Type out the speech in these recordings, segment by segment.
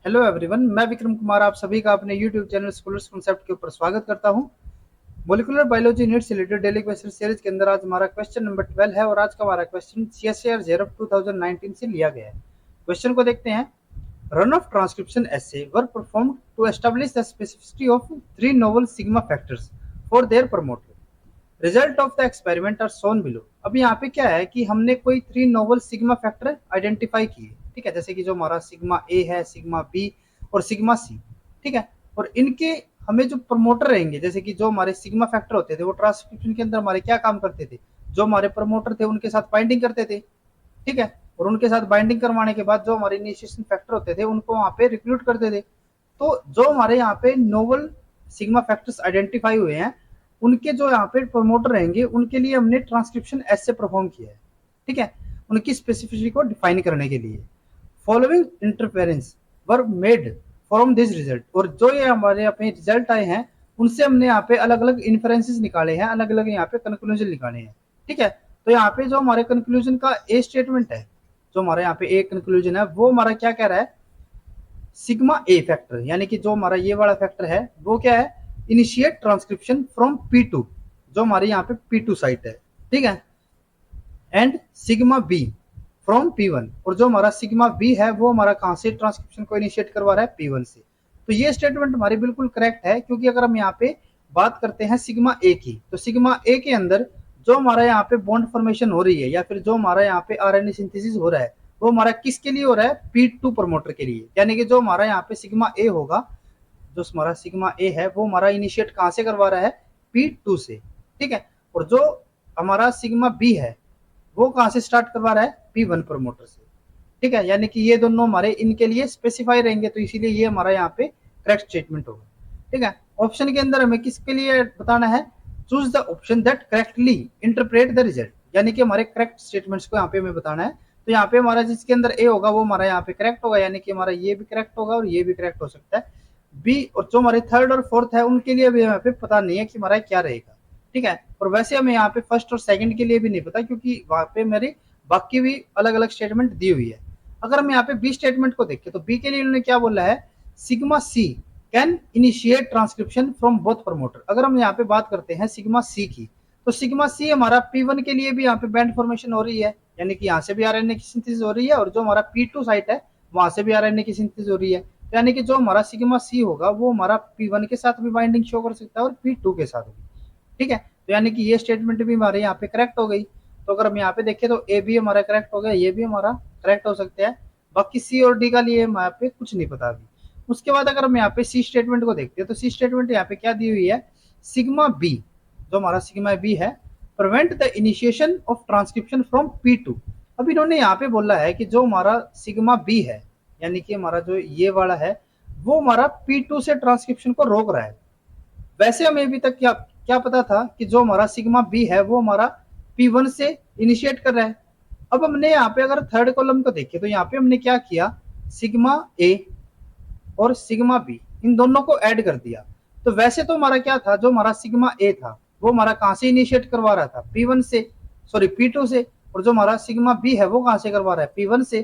Hello everyone, मैं विक्रम कुमार आप सभी का अपने यूट्यूब चैनल स्कूलर्स कॉन्सेप्ट के ऊपर स्वागत करता हूं। मोलिकुलर बायोलॉजी नीट से रिलेटेड डेली क्वेश्चन सीरीज के अंदर आज हमारा क्वेश्चन नंबर 12 है और आज का हमारा क्वेश्चन सीएसईआर जेआरएफ 2019 से लिया गया है। क्वेश्चन को देखते हैं। Run of transcription assay were performed to establish the specificity of three novel sigma factors for their promoter. Result of the experiment are shown below. अब यहाँ पे क्या है कि हमने कोई three novel sigma factor identify किए, ठीक है, जैसे कि जो हमारा सिग्मा ए है, सिग्मा बी और सिग्मा सी, ठीक है। और इनके हमें जो प्रमोटर रहेंगे, जैसे कि जो हमारे सिग्मा फैक्टर होते थे वो ट्रांसक्रिप्शन के अंदर हमारे क्या काम करते थे, जो हमारे प्रमोटर थे उनके साथ बाइंडिंग करते थे, ठीक है। और उनके साथ बाइंडिंग करवाने के बाद जो हमारे इनिशिएशन फैक्टर होते थे उनको वहां पे रिक्रूट करते थे। तो जो हमारे यहाँ पे नोवल सिग्मा फैक्टर्स आइडेंटिफाई हुए हैं उनके जो यहाँ पे प्रमोटर रहेंगे उनके लिए हमने ट्रांसक्रिप्शन ऐसे परफॉर्म किया है, ठीक है, उनकी स्पेसिफिसिटी को डिफाइन करने के लिए। Following interference were made from this result. और जो ये हमारे यहाँ पे रिजल्ट आए हैं उनसे हमने यहाँ पे अलग अलग इन्फ्रेंसेस निकाले हैं, अलग अलग यहाँ पे कंक्लूजन निकाले हैं, ठीक है। तो यहाँ पे जो हमारे कंक्लूजन का ए स्टेटमेंट है, जो हमारे यहाँ पे ए कंक्लूजन है वो हमारा क्या कह रहा है, सिग्मा ए फैक्टर यानी कि जो हमारा ये वाला फैक्टर है वो क्या है, इनिशिएट ट्रांसक्रिप्शन फ्रॉम P2, जो हमारे यहाँ पे P2 साइट है, ठीक है, and sigma B from P1। और जो हमारा सिग्मा बी है वो हमारा कहाँ से ट्रांसक्रिप्शन को इनिशिएट करवा रहा है, P1 से। तो ये स्टेटमेंट हमारी बिल्कुल करेक्ट है, क्योंकि अगर हम यहाँ पे बात करते हैं सिग्मा ए की, तो सिग्मा ए के अंदर जो हमारा यहाँ पे बॉन्ड फॉर्मेशन हो रही है या फिर जो हमारा यहाँ पे आरएनए सिंथेसिस हो रहा है वो हमारा किसके लिए हो रहा है, P2 प्रमोटर के लिए। यानी कि जो हमारा यहाँ पे सिग्मा ए होगा, जो हमारा सिग्मा ए है वो हमारा इनिशिएट कहाँ से करवा रहा है, P2 से, ठीक है। और जो हमारा सिग्मा बी है वो कहाँ से स्टार्ट करवा रहा है, P1 प्रमोटर से, ठीक है। यानी कि ये दोनों हमारे इनके लिए स्पेसिफाई रहेंगे, तो इसीलिए ये हमारा यहाँ पे करेक्ट स्टेटमेंट होगा, ठीक है। ऑप्शन के अंदर हमें किसके लिए बताना है, choose the option that correctly interpret the result, यानी कि हमारे करेक्ट स्टेटमेंट्स को यहाँ पे हमें बताना है। तो यहाँ पे हमारा जिसके अंदर ए होगा वो हमारा यहाँ पे करेक्ट होगा, यानी कि हमारा ये भी करेक्ट होगा और ये भी करेक्ट हो सकता है। बी और जो हमारे थर्ड और फोर्थ है उनके लिए भी यहाँ पे पता नहीं है कि हमारा क्या रहेगा, ठीक है। और वैसे हमें यहाँ पे फर्स्ट और सेकंड के लिए भी नहीं पता, क्योंकि वहां पे मेरी बाकी भी अलग अलग स्टेटमेंट दी हुई है। अगर हम यहाँ पे बी स्टेटमेंट को देखें तो बी के लिए इन्होंने क्या बोला है, sigma C can initiate transcription from both promoter. अगर हम यहाँ पे बात करते हैं सिग्मा सी की, तो सिग्मा सी हमारा P1 के लिए भी यहाँ पे बैंड फॉर्मेशन हो रही है, यानी कि यहाँ से भी आरएनए की सिंथेसिस हो रही है, और जो हमारा P2 साइट है वहां से भी आरएनए की सिंथेसिस हो रही है। यानी कि जो हमारा सिग्मा सी होगा वो हमारा P1 के साथ भी बाइंडिंग शो कर सकता है और P2 के साथ भी, ठीक है। तो यानी कि ये स्टेटमेंट भी हमारे यहाँ पे करेक्ट हो गई। तो अगर हम यहाँ पे देखें तो ए भी हमारा करेक्ट हो गया, ये भी हमारा करेक्ट हो सकता है। बाकी सी और डी का लिए यहाँ पे कुछ नहीं पता अभी। उसके बाद अगर हम यहाँ पे सी स्टेटमेंट को देखते हैं तो सी स्टेटमेंट यहाँ पे क्या दी हुई है, सिग्मा बी, जो हमारा सिग्मा बी है, prevent the initiation of transcription from P2। अब इन्होंने यहाँ पे बोला है कि जो हमारा सिग्मा बी है, यानी कि हमारा जो ये वाला है वो हमारा P2 से ट्रांसक्रिप्शन को रोक रहा है। वैसे हमें अभी तक क्या क्या पता था कि जो हमारा सिग्मा बी है वो हमारा P1 से इनिशिएट कर रहा है। अब हमने यहाँ पे अगर थर्ड कॉलम को देखें तो यहाँ पे हमने क्या किया, सिग्मा ए और सिग्मा बी इन दोनों को ऐड कर दिया। तो वैसे तो हमारा क्या था, जो हमारा सिग्मा ए था वो हमारा कहाँ से इनिशिएट करवा रहा था, P1 से, सॉरी P2 से। और जो हमारा सिग्मा बी है वो कहाँ से करवा रहा है, P1 से,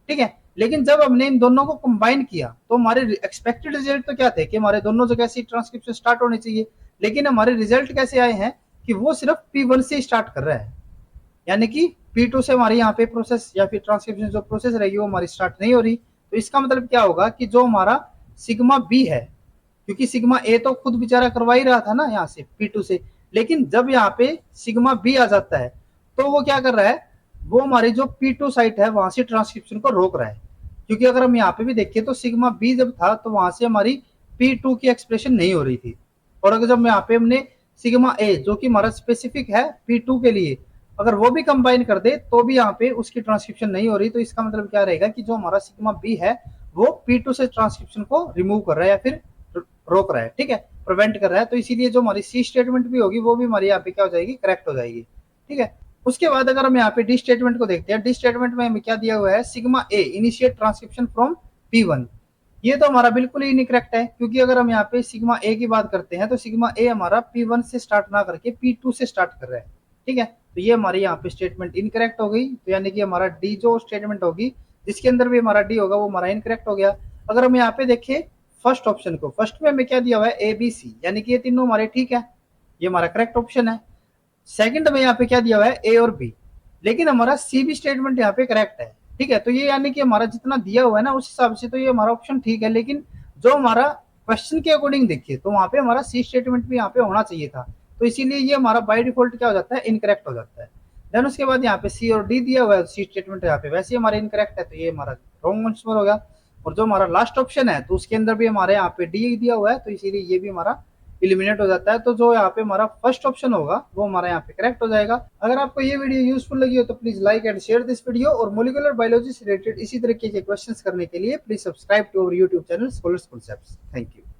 ठीक है। लेकिन जब हमने इन दोनों को कंबाइन किया तो हमारे एक्सपेक्टेड रिजल्ट तो क्या थे कि हमारे दोनों जगह से ट्रांसक्रिप्शन स्टार्ट होनी चाहिए, लेकिन हमारे रिजल्ट कैसे आए हैं कि वो सिर्फ P1 से स्टार्ट कर रहा है। यानी कि P2 से हमारी यहाँ पे प्रोसेस या फिर ट्रांसक्रिप्शन जो प्रोसेस रहेगी वो हमारी स्टार्ट नहीं हो रही। तो इसका मतलब क्या होगा कि जो हमारा सिग्मा बी है, क्योंकि सिग्मा ए तो खुद बेचारा करवा ही रहा था ना यहाँ से P2 से, लेकिन जब यहाँ पे सिग्मा बी आ जाता है तो वो क्या कर रहा है, वो हमारी जो P2 साइट है वहां से ट्रांसक्रिप्शन को रोक रहा है। क्योंकि अगर हम यहाँ पे भी देखें तो सिग्मा बी जब था तो वहां से हमारी P2 की एक्सप्रेशन नहीं हो रही थी। और अगर जब यहाँ पे हमने सिग्मा ए जो कि हमारा स्पेसिफिक है P2 के लिए, अगर वो भी कंबाइन कर दे तो भी यहाँ पे उसकी ट्रांसक्रिप्शन नहीं हो रही। तो इसका मतलब क्या रहेगा कि जो हमारा सिग्मा बी है वो P2 से ट्रांसक्रिप्शन को रिमूव कर रहा है या फिर रोक रहा है, ठीक है, प्रिवेंट कर रहा है। तो इसीलिए जो हमारी सी स्टेटमेंट भी होगी वो भी हमारी यहाँ पे क्या हो जाएगी, करेक्ट हो जाएगी, ठीक है। उसके बाद अगर हम यहाँ पे डी स्टेटमेंट को देखते हैं, डी स्टेटमेंट में हमें क्या दिया हुआ है, sigma A initiate transcription from P1। ये तो हमारा बिल्कुल ही इनकरेक्ट है, क्योंकि अगर हम यहाँ पे सिग्मा ए की बात करते हैं तो सिग्मा ए हमारा P1 से स्टार्ट ना करके P2 से स्टार्ट कर रहा है, ठीक है। तो ये हमारी यहाँ पे स्टेटमेंट इनकरेक्ट हो गई। तो यानी कि हमारा डी जो स्टेटमेंट होगी जिसके अंदर भी हमारा डी होगा वो हमारा इनकरेक्ट हो गया। अगर हम यहाँ पे देखें फर्स्ट ऑप्शन को, फर्स्ट में हमें क्या दिया हुआ है ए बी सी, यानी कि ये तीनों हमारे ठीक है, ये हमारा करेक्ट ऑप्शन है। सेकंड में यहाँ पे क्या दिया हुआ है ए और बी, लेकिन हमारा सी भी स्टेटमेंट यहाँ पे करेक्ट है, ठीक है। तो ये यानी कि हमारा जितना दिया हुआ है ना उस हिसाब से तो ये हमारा ऑप्शन ठीक है, लेकिन जो हमारा क्वेश्चन के अकॉर्डिंग देखिए तो वहां पे हमारा सी स्टेटमेंट भी यहाँ पे होना चाहिए था, तो इसीलिए ये हमारा बाय डिफॉल्ट क्या हो जाता है, इनकरेक्ट हो जाता है। देन उसके बाद यहाँ पे सी और डी दिया हुआ है, सी स्टेटमेंट यहाँ पे वैसे ही हमारा इनकरेक्ट है, तो ये हमारा रॉन्ग आंसर हो गया। और जो हमारा लास्ट ऑप्शन है तो उसके अंदर भी हमारे यहाँ पे डी दिया हुआ है, तो इसीलिए ये भी हमारा इलिमिनेट हो जाता है। तो जो यहाँ पे हमारा फर्स्ट ऑप्शन होगा वो हमारा यहाँ पे करेक्ट हो जाएगा। अगर आपको ये वीडियो यूजफुल लगी हो तो please like and share this video, और मोलिकुलर बायोलॉजी से रिलेटेड इसी तरीके के क्वेश्चंस करने के लिए please subscribe to our YouTube channel Scholars Concepts. Thank you.